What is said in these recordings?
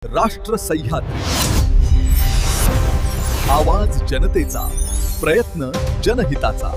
राष्ट्र सह्याद्री, आवाज जनतेचा, प्रयत्न जनहिताचा।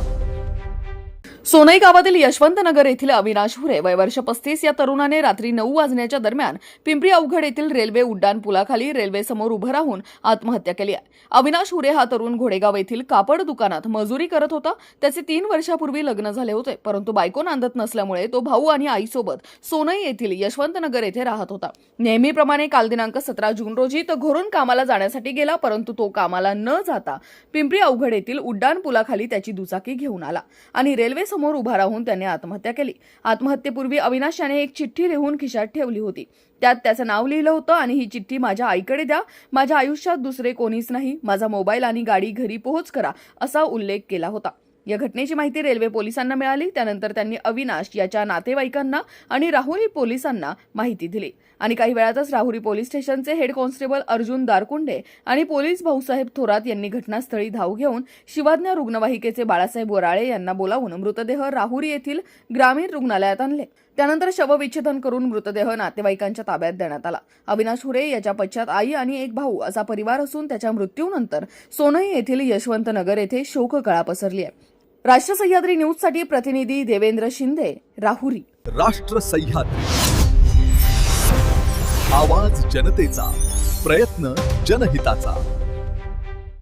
सोनई गावातील यशवंतनगर येथील अविनाश हुरे वय वर्ष 35 या तरुणाने रात्री 9 वाजण्याच्या दरम्यान पिंपरी अवघड येथील रेल्वे उड्डाण पुलाखाली रेल्वे समोर उभं राहून आत्महत्या केली आहे। अविनाश हुरे हा तरुण घोडेगाव येथील कापड दुकानात मजुरी करत होता। त्याचे 3 वर्षापूर्वी लग्न झाले होते, परंतु बायको नांदत नसल्यामुळे तो भाऊ आणि आईसोबत सोनई येथील यशवंतनगर येथे राहत होता। नेहमीप्रमाणे काल दिनांक 17 जून रोजी तो घरून कामाला जाण्यासाठी गेला, परंतु तो कामाला न जाता पिंपरी अवघड येथील उड्डाण पुलाखाली त्याची दुचाकी घेऊन आला आणि रेल्वे समोर उभा राहून त्याने आत्महत्या केली। आत्महत्येपूर्वी अविनाश याने एक चिठ्ठी लिहून खिशात ठेवली होती। त्यात त्याचं नाव लिहिलं होतं आणि ही चिठ्ठी माझ्या आईकडे द्या, माझ्या आयुष्यात दुसरे कोणीच नाही, माझा मोबाईल आणि गाडी घरी पोहोच करा असा उल्लेख केला होता। या घटनेची माहिती रेल्वे पोलिसांना मिळाली। त्यानंतर त्यांनी अविनाश याच्या नातेवाईकांना आणि राहुरी पोलिसांना माहिती दिली आणि काही वेळातच राहुरी पोलीस स्टेशनचे हेड कॉन्स्टेबल अर्जुन दारकुंडे आणि पोलीस भाऊसाहेब थोरात यांनी घटनास्थळी धाव घेऊन शिवाज्ञ रुग्णवाहिकेचे बाळासाहेब वराळे यांना बोलावून मृतदेह राहुरी येथील ग्रामीण रुग्णालयात आणले। त्यानंतर शवविच्छेदन करून मृतदेह नातेवाईकांच्या ताब्यात देण्यात आला। अविनाश हुरे याच्या पश्चात आई आणि एक भाऊ असा परिवार असून त्याच्या मृत्यूनंतर सोनई येथील यशवंतनगर येथे शोककळा पसरली आहे। राष्ट्र सह्याद्री न्यूजसाठी प्रतिनिधी देवेंद्र शिंदे, राहुरी। राष्ट्र सह्याद्री, आवाज जनतेचा, प्रयत्न जनहिताचा।